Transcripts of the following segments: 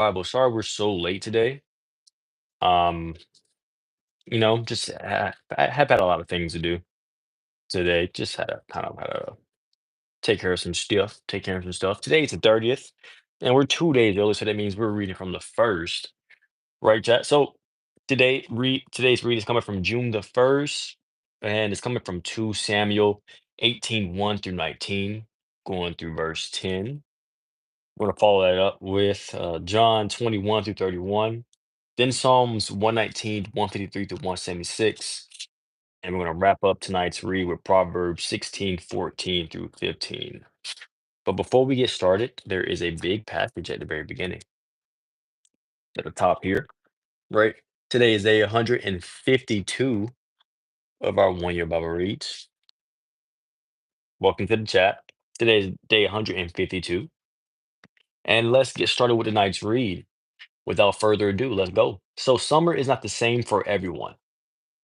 Well, sorry we're so late today. Um, just I have had a lot of things to do today. Just had to take care of some stuff. Today is the 30th, and we're 2 days early, so that means we're reading from the first, right, chat? So today's read is coming from June the 1st, and it's coming from 2 Samuel 18:1 through 19, going through verse 10. We're going to follow that up with John 21 through 31. Then Psalms 119, 153 through 176. And we're going to wrap up tonight's read with Proverbs 16, 14 through 15. But before we get started, there is a big passage at the very beginning, at the top here, right? Today is day 152 of our one-year Bible reads. Welcome to the chat. Today is day 152. And let's get started with tonight's read. Without further ado, let's go. So summer is not the same for everyone.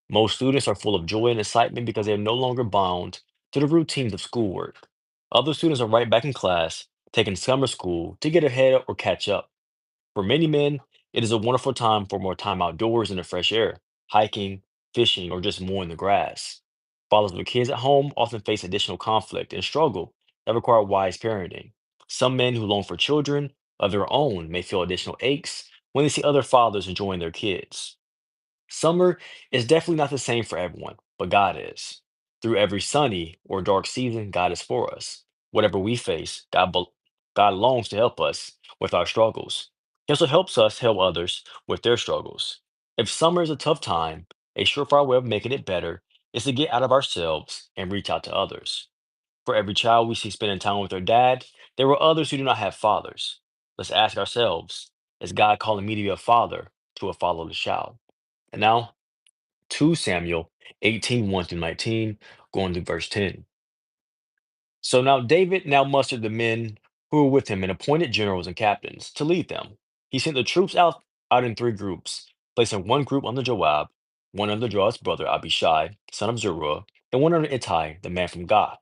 Most students are full of joy and excitement because they are no longer bound to the routines of schoolwork. Other students are right back in class, taking summer school to get ahead or catch up. For many men, it is a wonderful time for more time outdoors in the fresh air, hiking, fishing, or just mowing the grass. Fathers with kids at home often face additional conflict and struggle that require wise parenting. Some men who long for children of their own may feel additional aches when they see other fathers enjoying their kids. Summer is definitely not the same for everyone, but God is. Through every sunny or dark season, God is for us. Whatever we face, God longs to help us with our struggles. He also helps us help others with their struggles. If summer is a tough time, a surefire way of making it better is to get out of ourselves and reach out to others. For every child we see spending time with their dad, there are others who do not have fathers. Let's ask ourselves, is God calling me to be a father to a fatherless child? And now, 2 Samuel 18:1 through 19, going to verse 10. So now David now mustered the men who were with him and appointed generals and captains to lead them. He sent the troops out in three groups, placing one group under Joab, one under Joab's brother Abishai, son of Zeruiah, and one under Ittai, the man from Gath.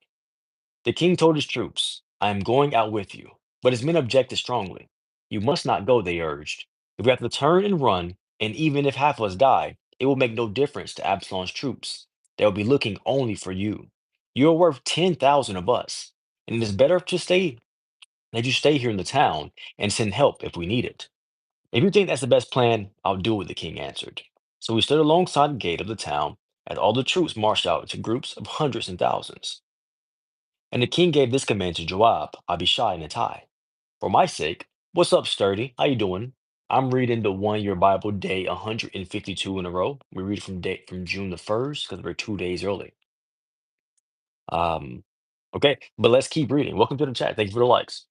The king told his troops, I am going out with you. But his men objected strongly. You must not go, they urged. If we have to turn and run, and even if half of us die, it will make no difference to Absalom's troops. They will be looking only for you. You are worth 10,000 of us, and it is better to stay that you stay here in the town and send help if we need it. If you think that's the best plan, I'll do it, the king answered. So he stood alongside the gate of the town as all the troops marched out into groups of hundreds and thousands. And the king gave this command to Joab, Abishai, and Ittai. For my sake, what's up, Sturdy? How you doing? I'm reading the one-year Bible day 152 in a row. We read from June the 1st because we're 2 days early. Um, okay, but let's keep reading. Welcome to the chat. Thank you for the likes.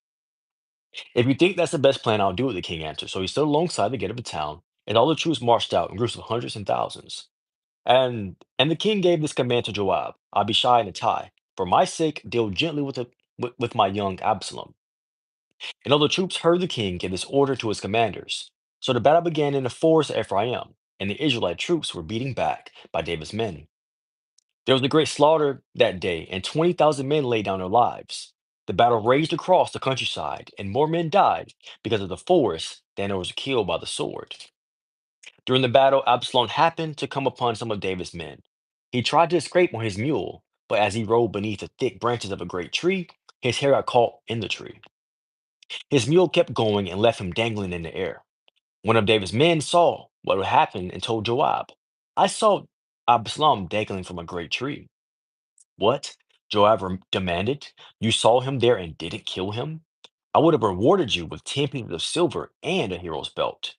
If you think that's the best plan, I'll do it, the king answered. So he stood alongside the gate of the town, and all the troops marched out in groups of hundreds and thousands. And the king gave this command to Joab, Abishai, and Ittai. For my sake, deal gently with my young Absalom. And all the troops heard the king give this order to his commanders. So the battle began in the forest of Ephraim, and the Israelite troops were beating back by David's men. There was a great slaughter that day, and 20,000 men laid down their lives. The battle raged across the countryside, and more men died because of the forest than there was killed by the sword. During the battle, Absalom happened to come upon some of David's men. He tried to escape on his mule, but as he rode beneath the thick branches of a great tree, his hair got caught in the tree. His mule kept going and left him dangling in the air. One of David's men saw what had happened and told Joab, I saw Absalom dangling from a great tree. What? Joab demanded. You saw him there and didn't kill him? I would have rewarded you with 10 pieces of silver and a hero's belt.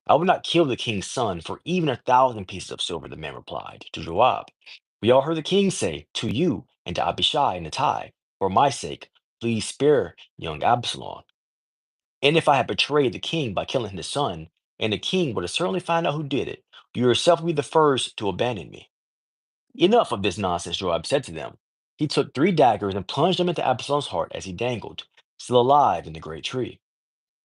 I would not kill the king's son for even 1,000 pieces of silver, the man replied to Joab. We all heard the king say to you and to Abishai and Ittai, for my sake, please spare young Absalom. And if I had betrayed the king by killing his son, and the king would have certainly found out who did it, you yourself would be the first to abandon me. Enough of this nonsense, Joab said to them. He took 3 daggers and plunged them into Absalom's heart as he dangled, still alive in the great tree.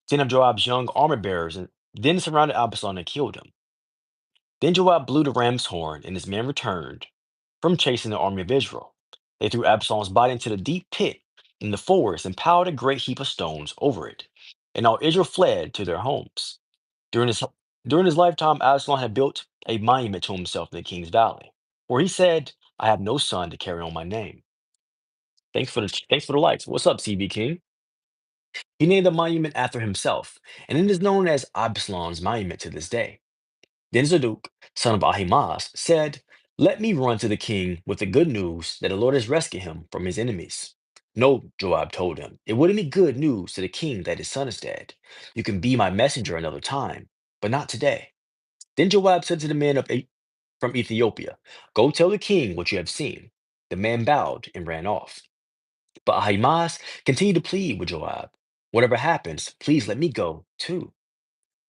10 of Joab's young armor bearers then surrounded Absalom and killed him. Then Joab blew the ram's horn, and his men returned from chasing the army of Israel. They threw Absalom's body into the deep pit in the forest and piled a great heap of stones over it. and all Israel fled to their homes. During his during his lifetime, Absalom had built a monument to himself in the king's valley, where he said, "I have no son to carry on my name." Thanks for the likes. What's up, CB King? He named the monument after himself, and it is known as Absalom's monument to this day. Then Zadok, son of Ahimaaz, said, "Let me run to the king with the good news that the Lord has rescued him from his enemies." "No," Joab told him, "it wouldn't be good news to the king that his son is dead. You can be my messenger another time, but not today." Then Joab said to the men from Ethiopia, "Go tell the king what you have seen." The man bowed and ran off. But Ahimaaz continued to plead with Joab, "Whatever happens, please let me go too."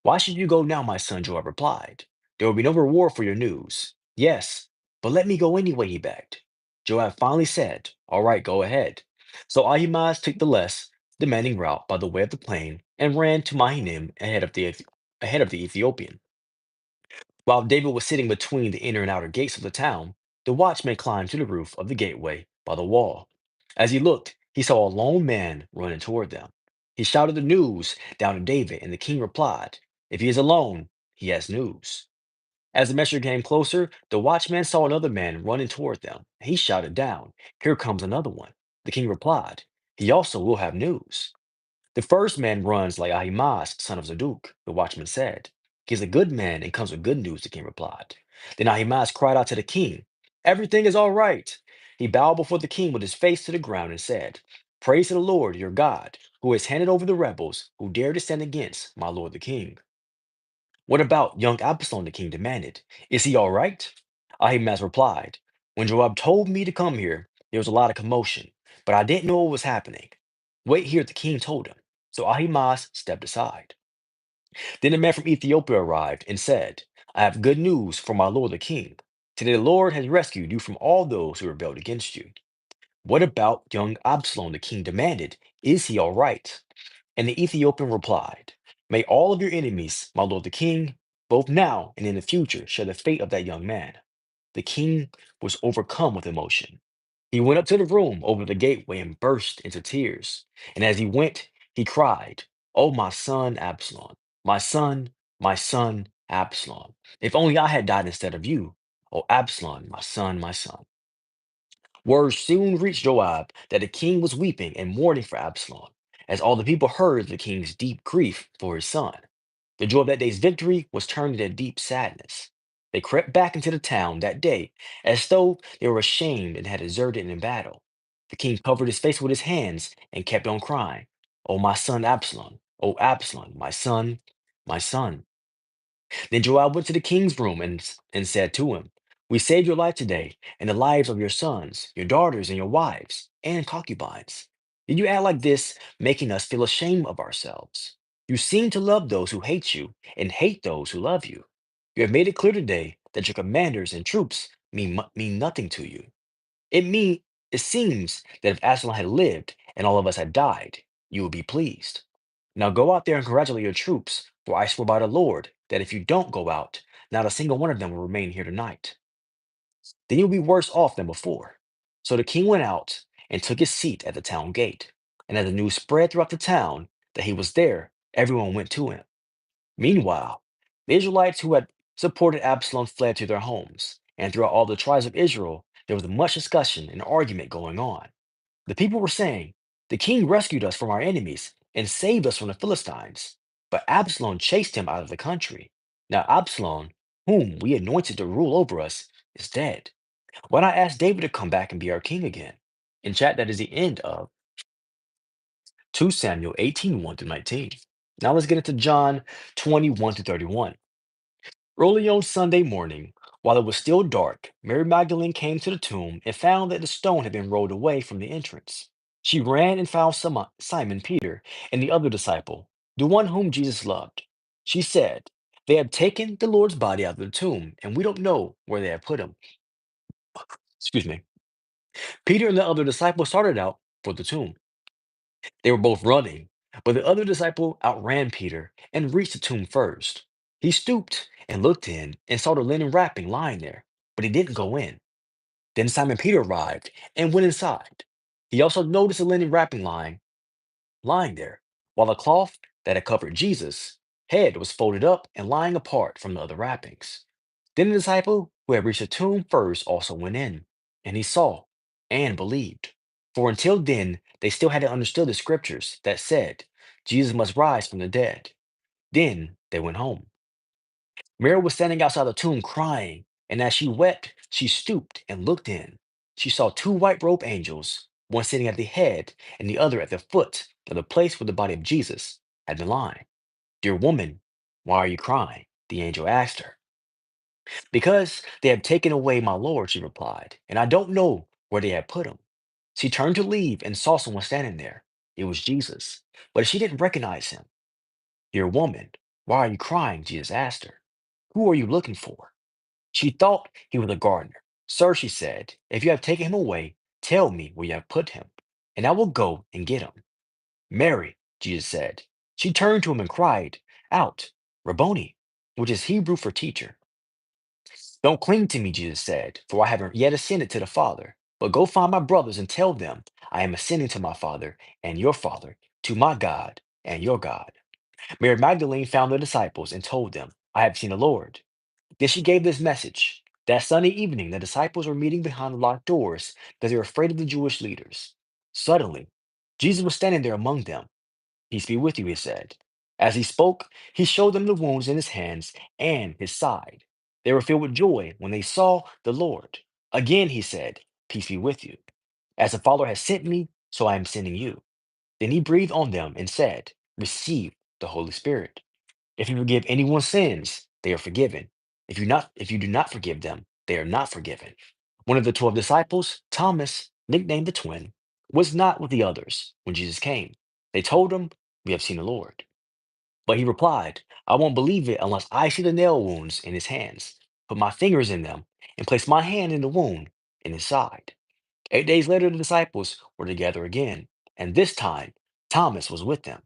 "Why should you go now, my son?" Joab replied. "There will be no reward for your news." "Yes, but let me go anyway," he begged. Joab finally said, "All right, go ahead." So Ahimaaz took the less demanding route by the way of the plain and ran to Mahanaim ahead of the Ethiopian. While David was sitting between the inner and outer gates of the town, the watchman climbed to the roof of the gateway by the wall. As he looked, he saw a lone man running toward them. He shouted the news down to David, and the king replied, "If he is alone, he has news." As the messenger came closer, the watchman saw another man running toward them. He shouted down, "Here comes another one." The king replied, "He also will have news." "The first man runs like Ahimaaz, son of Zadok," the watchman said. "He is a good man and comes with good news," the king replied. Then Ahimaaz cried out to the king, "Everything is all right." He bowed before the king with his face to the ground and said, "Praise to the Lord your God, who has handed over the rebels who dare to stand against my lord the king." "What about young Absalom?" the king demanded. "Is he all right?" Ahimaaz replied, "When Joab told me to come here, there was a lot of commotion, but I didn't know what was happening. Wait here," the king told him. So Ahimaaz stepped aside. Then a man from Ethiopia arrived and said, "I have good news for my lord the king. Today the Lord has rescued you from all those who rebelled against you." "What about young Absalom?" the king demanded. "Is he all right?" And the Ethiopian replied, "May all of your enemies, my lord the king, both now and in the future, share the fate of that young man." The king was overcome with emotion. He went up to the room over the gateway and burst into tears. And as he went, he cried, "Oh, my son Absalom, my son Absalom. If only I had died instead of you. Oh, Absalom, my son, my son." Word soon reached Joab that the king was weeping and mourning for Absalom, as all the people heard the king's deep grief for his son. The joy of that day's victory was turned into deep sadness. They crept back into the town that day as though they were ashamed and had deserted in battle. The king covered his face with his hands and kept on crying, "Oh, my son Absalom! Oh, Absalom, my son, my son." Then Joab went to the king's room and said to him, "We saved your life today and the lives of your sons, your daughters, and your wives, and concubines. Did you act like this, making us feel ashamed of ourselves? You seem to love those who hate you and hate those who love you. You have made it clear today that your commanders and troops mean nothing to you. It mean it seems that if Absalom had lived and all of us had died, you would be pleased. Now go out there and congratulate your troops, for I swear by the Lord that if you don't go out, not a single one of them will remain here tonight. Then you'll be worse off than before." So the king went out and took his seat at the town gate. And as the news spread throughout the town that he was there, everyone went to him. Meanwhile, the Israelites who had supported Absalom fled to their homes. And throughout all the tribes of Israel, there was much discussion and argument going on. The people were saying, "The king rescued us from our enemies and saved us from the Philistines. But Absalom chased him out of the country. Now Absalom, whom we anointed to rule over us, is dead. Why not ask David to come back and be our king again?" In chat, that is the end of 2 Samuel 18 1 through 19. Now let's get into John 21 to 31. Early on Sunday morning, while it was still dark, Mary Magdalene came to the tomb and found that the stone had been rolled away from the entrance. She ran and found Simon Peter and the other disciple, the one whom Jesus loved. She said, "They have taken the Lord's body out of the tomb, and we don't know where they have put him." Excuse me. Peter and the other disciple started out for the tomb. They were both running, but the other disciple outran Peter and reached the tomb first. He stooped and looked in and saw the linen wrapping lying there, but he didn't go in. Then Simon Peter arrived and went inside. He also noticed the linen wrapping lying there, while a cloth that had covered Jesus' head was folded up and lying apart from the other wrappings. Then the disciple who had reached the tomb first also went in, and he saw and believed. For until then, they still hadn't understood the scriptures that said Jesus must rise from the dead. Then they went home. Mary was standing outside the tomb crying, and as she wept, she stooped and looked in. She saw two white robed angels, one sitting at the head and the other at the foot of the place where the body of Jesus had been lying. Dear woman, why are you crying? The angel asked her. Because they have taken away my Lord, she replied, and I don't know where they have put him. She turned to leave and saw someone standing there. It was Jesus, but she didn't recognize him. Dear woman, why are you crying? Jesus asked her. Who are you looking for? She thought he was a gardener. Sir, she said, if you have taken him away, tell me where you have put him, and I will go and get him. Mary, Jesus said. She turned to him and cried out, Rabboni, which is Hebrew for teacher. Don't cling to me, Jesus said, for I haven't yet ascended to the Father. But go find my brothers and tell them I am ascending to my Father and your Father, to my God and your God. Mary Magdalene found the disciples and told them, I have seen the Lord. Then she gave this message. That Sunday evening, the disciples were meeting behind the locked doors because they were afraid of the Jewish leaders. Suddenly, Jesus was standing there among them. Peace be with you, he said. As he spoke, he showed them the wounds in his hands and his side. They were filled with joy when they saw the Lord. Again, he said, Peace be with you. As the Father has sent me, so I am sending you. Then he breathed on them and said, Receive the Holy Spirit. If you forgive anyone's sins, they are forgiven. If you do not forgive them, they are not forgiven. One of the 12 disciples, Thomas, nicknamed the twin, was not with the others when Jesus came. They told him, We have seen the Lord. But he replied, I won't believe it unless I see the nail wounds in his hands, put my fingers in them, and place my hand in the wound in his side. 8 days later, the disciples were together again, and this time Thomas was with them.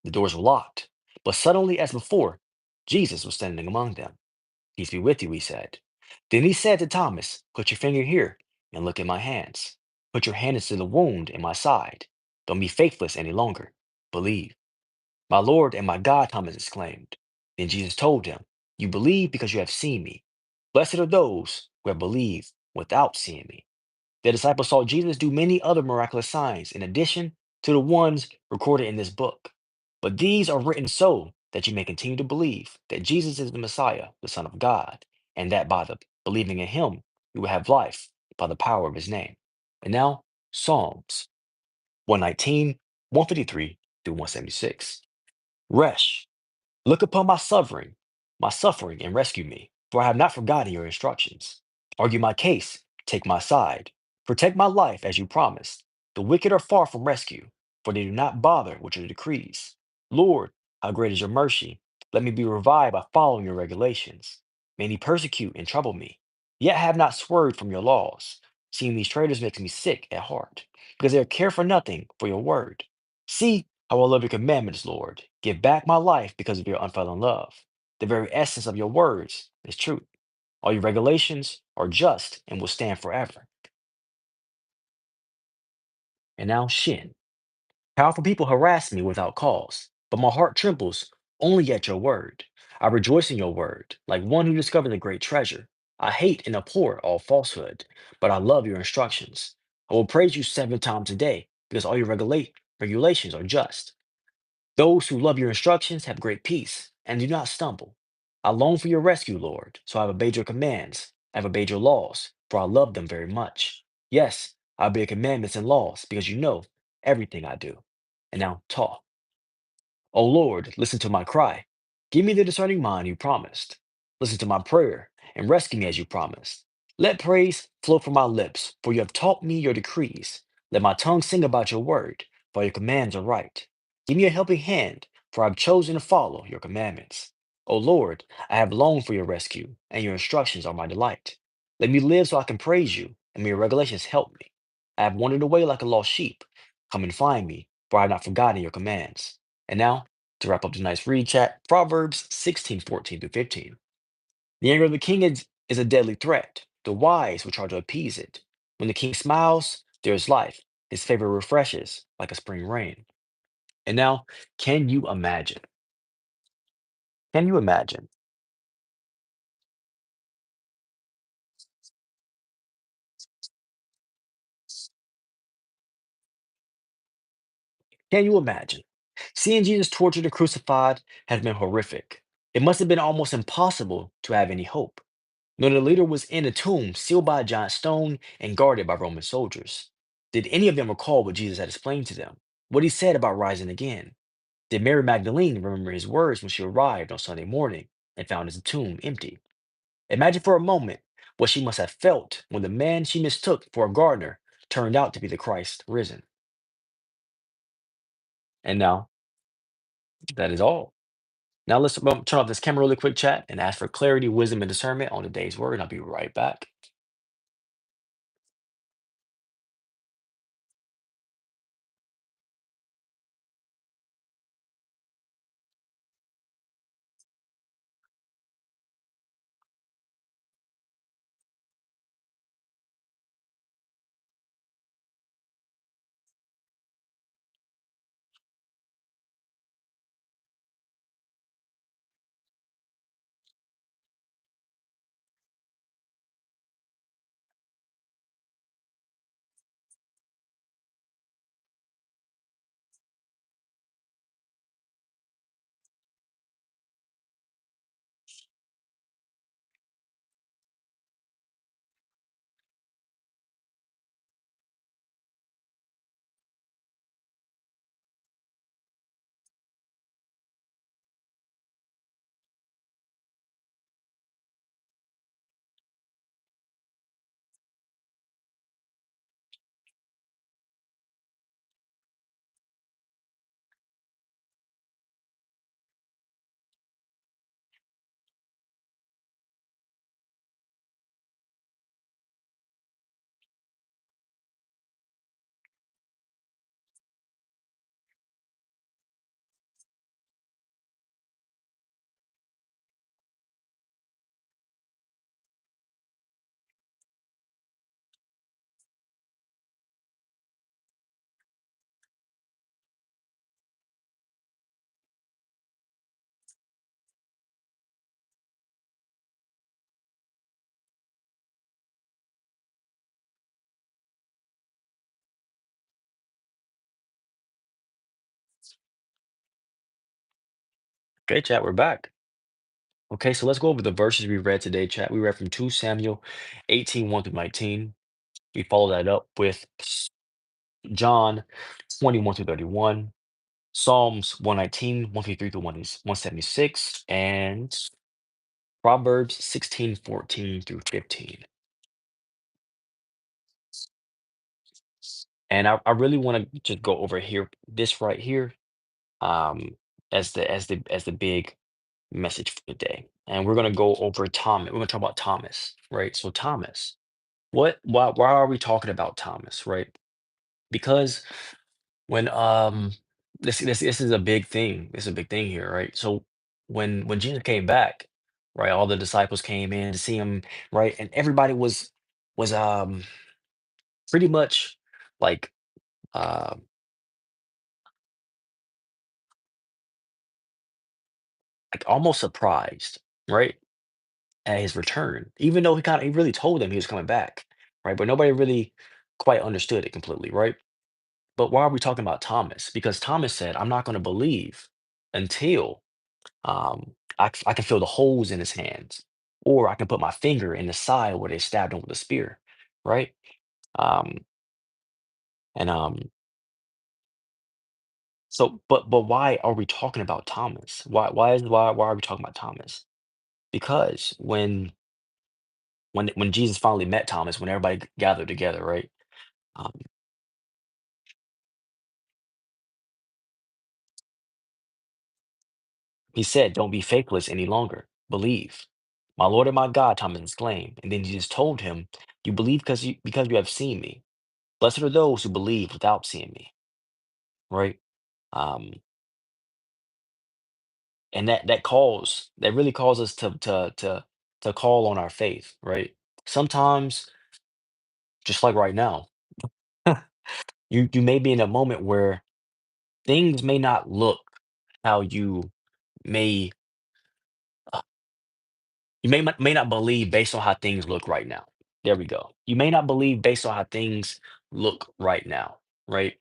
The doors were locked, but suddenly, as before, Jesus was standing among them. Peace be with you, he said. Then he said to Thomas, Put your finger here and look at my hands. Put your hand into the wound in my side. Don't be faithless any longer. Believe. My Lord and my God, Thomas exclaimed. Then Jesus told him, You believe because you have seen me. Blessed are those who have believed without seeing me. The disciples saw Jesus do many other miraculous signs in addition to the ones recorded in this book. But these are written so that you may continue to believe that Jesus is the Messiah, the Son of God, and that by the believing in him, you will have life by the power of his name. And now, Psalms 119, 153 through 176. Resh. Look upon my suffering, and rescue me, for I have not forgotten your instructions. Argue my case, take my side, protect my life as you promised. The wicked are far from rescue, for they do not bother with your decrees. Lord, how great is your mercy! Let me be revived by following your regulations. Many persecute and trouble me, yet I have not swerved from your laws. Seeing these traitors makes me sick at heart, because they care for nothing for your word. See how I love your commandments, Lord. Give back my life because of your unfailing love. The very essence of your words is truth. All your regulations are just and will stand forever. And now, Shin. Powerful people harass me without cause, but my heart trembles only at your word. I rejoice in your word, like one who discovered a great treasure. I hate and abhor all falsehood, but I love your instructions. I will praise you 7 times a day because all your regulations are just. Those who love your instructions have great peace and do not stumble. I long for your rescue, Lord, so I have obeyed your commands. I have obeyed your laws, for I love them very much. Yes, I obey your commandments and laws because you know everything I do. And now, talk. O Lord, listen to my cry. Give me the discerning mind you promised. Listen to my prayer and rescue me as you promised. Let praise flow from my lips, for you have taught me your decrees. Let my tongue sing about your word, for your commands are right. Give me a helping hand, for I've chosen to follow your commandments. O Lord, I have longed for your rescue, and your instructions are my delight. Let me live so I can praise you, and may your regulations help me. I have wandered away like a lost sheep. Come and find me, for I have not forgotten your commands. And now, to wrap up tonight's read chat, Proverbs 16:14 through 15. The anger of the king is a deadly threat. The wise will try to appease it. When the king smiles, there is life. His favor refreshes like a spring rain. And now, can you imagine? Can you imagine? Can you imagine? Seeing Jesus tortured and crucified has been horrific. It must have been almost impossible to have any hope. No, the leader was in a tomb, sealed by a giant stone and guarded by Roman soldiers. Did any of them recall what Jesus had explained to them? What he said about rising again? Did Mary Magdalene remember his words when she arrived on Sunday morning and found his tomb empty? Imagine for a moment what she must have felt when the man she mistook for a gardener turned out to be the Christ risen. And now, that is all. Now let's turn off this camera really quick, chat, and ask for clarity, wisdom, and discernment on today's word. And I'll be right back. Okay, chat, we're back. Okay, so let's go over the verses we read today, chat. We read from 2 Samuel 18, 1 through 19. We follow that up with John 21 through 31, Psalms 119, 153 through 176, and Proverbs 16, 14 through 15. And I really want to just go over here, this right here, um, as the big message for the day. And we're gonna go over Thomas. We're gonna talk about Thomas, right? So Thomas, why are we talking about Thomas, right? Because when this is a big thing. This is a big thing here, right? So when Jesus came back, right, all the disciples came in to see him, right? And everybody was pretty much like uh like almost surprised, right? At his return, even though he really told them he was coming back, right? But nobody really quite understood it completely, right? But why are we talking about Thomas? Because Thomas said, "I'm not going to believe until I can feel the holes in his hands, or I can put my finger in the side where they stabbed him with a spear," right? Um, and so, but why are we talking about Thomas? Why are we talking about Thomas? Because when Jesus finally met Thomas, when everybody gathered together, right? Um, He said, "Don't be faithless any longer. Believe." "My Lord and my God," Thomas exclaimed. And then Jesus told him, "You believe because you have seen me. Blessed are those who believe without seeing me." Right? Um, and that really calls us to call on our faith, right? Sometimes, just like right now, you may be in a moment where things may not look how may uh, you may not believe based on how things look right now. There we go. You may not believe based on how things look right now, right?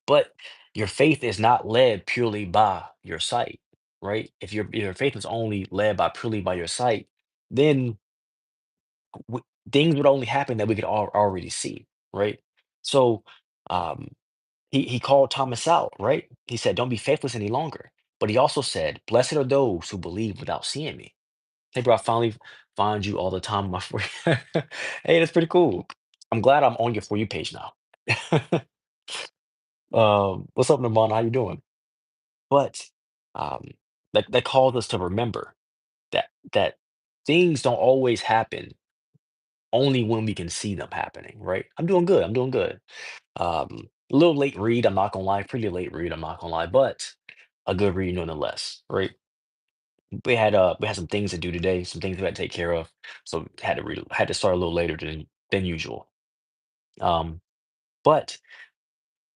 But your faith is not led purely by your sight, right? If your faith is only led by purely by your sight, then things would only happen that we could already see, right? So um, he called Thomas out, right? He said, "Don't be faithless any longer." But he also said, "Blessed are those who believe without seeing me." Hey, bro, I finally find you all the time on my for you. Hey, that's pretty cool. I'm glad I'm on your for you page now. What's up, Naman? How you doing? But um, that calls us to remember that things don't always happen only when we can see them happening, right? I'm doing good. I'm doing good. A little late read, I'm not gonna lie. Pretty late read, I'm not gonna lie, but a good read nonetheless, right? We had some things to do today, some things we had to take care of, so had to start a little later than usual. Um, but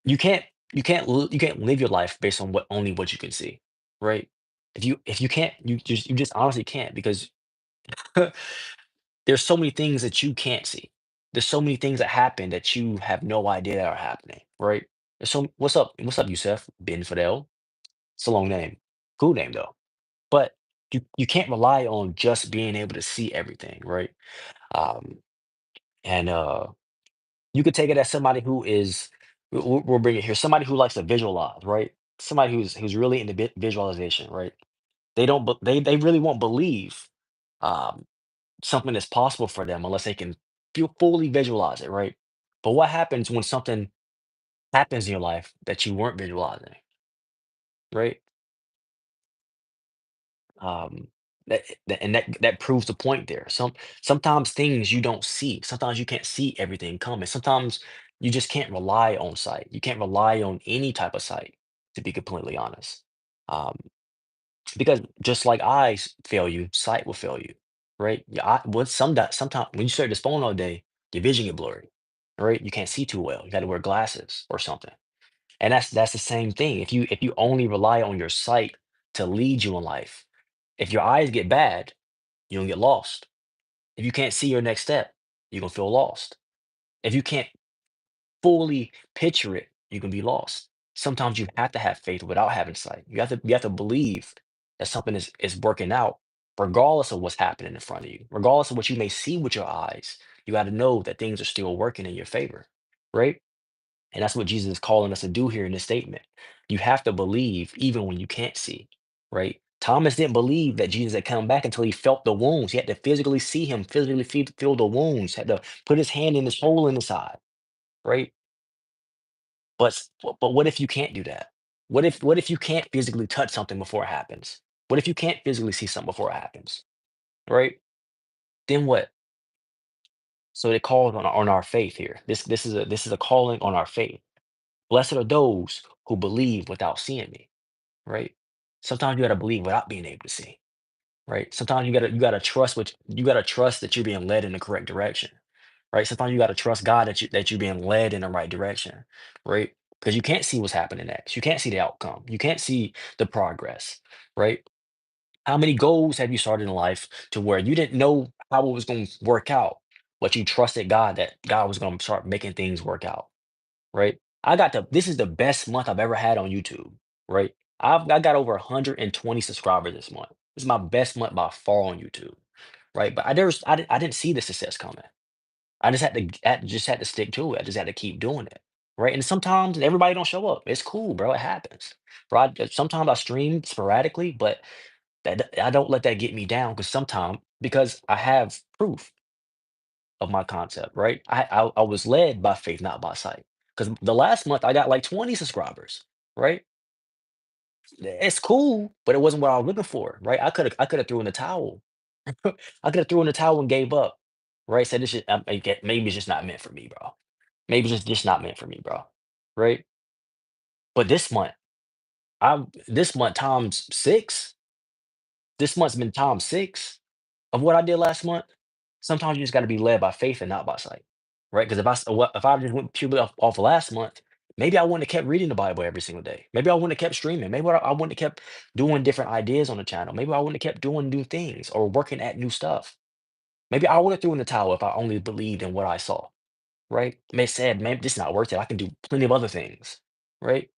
you can't you can't live your life based on what you can see, right? If you can't, you just honestly can't because there's so many things that you can't see. There's so many things that happen that you have no idea that are happening, right? What's up, Yusef? Ben Fidel. It's a long name. Cool name though. But you can't rely on just being able to see everything, right? Um, and you could take it as somebody who is we'll bring it here, somebody who likes to visualize, right? Somebody who's really into visualization, right? They really won't believe um, something is possible for them unless they can feel fully visualize it, right? But what happens when something happens in your life that you weren't visualizing, right? Um, that proves the point there. Sometimes things you don't see. Sometimes you can't see everything coming. Sometimes you just can't rely on sight. You can't rely on any type of sight, to be completely honest. Um, because just like eyes fail you, sight will fail you, right? Your eye, sometimes when you stare at this phone all day, your vision get blurry, right? You can't see too well. You got to wear glasses or something. And that's the same thing. If you only rely on your sight to lead you in life, if your eyes get bad, you're gonna get lost. If you can't see your next step, you're gonna feel lost. If you can't fully picture it, you can be lost. Sometimes you have to have faith without having sight. You have to believe that something is working out, regardless of what's happening in front of you, regardless of what you may see with your eyes. You got to know that things are still working in your favor, right? And that's what Jesus is calling us to do here in this statement. You have to believe even when you can't see, right? Thomas didn't believe that Jesus had come back until he felt the wounds. He had to physically see him, physically feel the wounds, had to put his hand in this hole in the side, right? But what if you can't do that? What if you can't physically touch something before it happens? What if you can't physically see something before it happens? Right? Then what? So it calls on our faith here. This is a calling on our faith. Blessed are those who believe without seeing me. Right? Sometimes you gotta believe without being able to see. Right? Sometimes you gotta trust that you're being led in the correct direction. Right? Sometimes you gotta trust God that you're being led in the right direction. Right? Because you can't see what's happening next. You can't see the outcome. You can't see the progress. Right? How many goals have you started in life to where you didn't know how it was going to work out, but you trusted God that God was going to start making things work out, right? This is the best month I've ever had on YouTube, right? I got over 120 subscribers this month. This is my best month by far on YouTube, right? But I didn't see the success coming. I just had to stick to it. I just had to keep doing it, right? And sometimes everybody don't show up. It's cool, bro. It happens, bro. Sometimes I stream sporadically, but I don't let that get me down because I have proof of my concept, right? I was led by faith, not by sight. Because the last month I got like 20 subscribers, right? It's cool, but it wasn't what I was looking for, right? I could have threw in the towel. I could have threw in the towel and gave up, right? Said this shit, maybe it's just not meant for me, bro. Maybe it's just not meant for me, bro. Right? But this month times six. This month's been times six of what I did last month. Sometimes you just got to be led by faith and not by sight, right? Because if I just went purely off of last month, Maybe I wouldn't have kept reading the Bible every single day. Maybe I wouldn't have kept streaming. Maybe I wouldn't have kept doing different ideas on the channel. Maybe I wouldn't have kept doing new things or working at new stuff. Maybe I would have threw in the towel if I only believed in what I saw, right? May said, "Man, this is not worth it. I can do plenty of other things," right?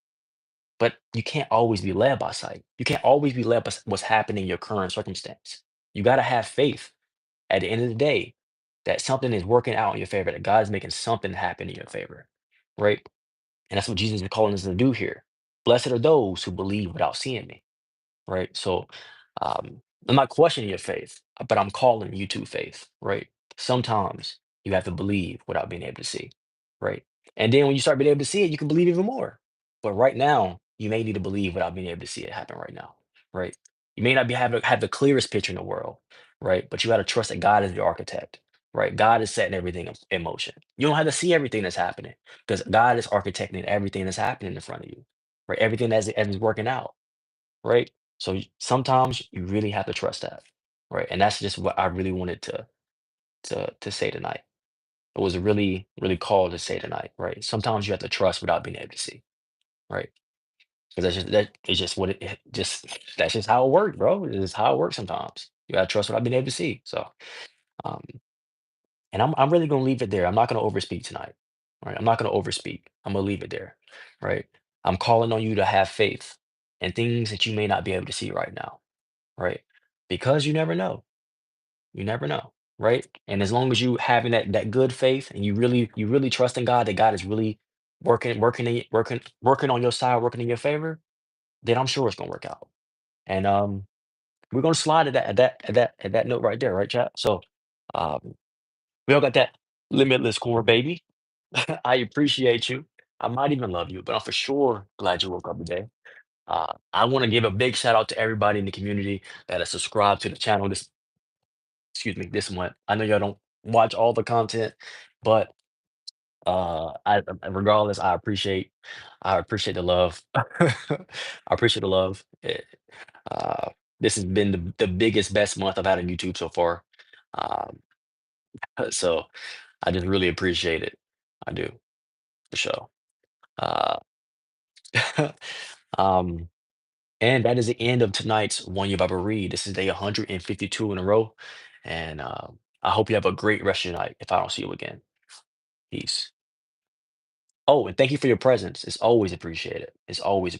But you can't always be led by sight. You can't always be led by what's happening in your current circumstance. You got to have faith at the end of the day that something is working out in your favor, that God's making something happen in your favor, right? And that's what Jesus is calling us to do here. Blessed are those who believe without seeing me, right? So I'm not questioning your faith, but I'm calling you to faith, right? Sometimes you have to believe without being able to see, right? And then when you start being able to see it, you can believe even more. But right now, you may need to believe without being able to see it happen right now, right? You may not be have the clearest picture in the world, right? But you got to trust that God is the architect, right? God is setting everything in motion. You don't have to see everything that's happening because God is architecting everything that's happening in front of you, right? Everything as it's working out, right? So sometimes you really have to trust that, right? And that's just what I really wanted to say tonight. It was really really called to say tonight, right? Sometimes you have to trust without being able to see, right? Because that is just what just that's just how it works, bro. It's just how it works sometimes. You gotta trust without being able to see. So um, and I'm really gonna leave it there. I'm not gonna overspeak tonight, right? I'm not gonna overspeak. I'm gonna leave it there, right? I'm calling on you to have faith in things that you may not be able to see right now, right? Because you never know. You never know, right? And as long as you having that good faith and you really trust in God that God is really working on your side, working in your favor, then I'm sure it's gonna work out. And we're gonna slide at that note right there, right, chat? So um we all got that limitless core, baby. I appreciate you. I might even love you, but I'm for sure glad you woke up today. I want to give a big shout out to everybody in the community that has subscribed to the channel this month. I know y'all don't watch all the content, but regardless, I appreciate the love. I appreciate the love. This has been the biggest, best month I've had on YouTube so far. Um, so I just really appreciate it. I do, for sure. Uh, um, and that is the end of tonight's One Year Bible Read. This is day 152 in a row. And I hope you have a great rest of your night if I don't see you again. Peace. Oh, and thank you for your presence. It's always appreciated. It's always appreciated.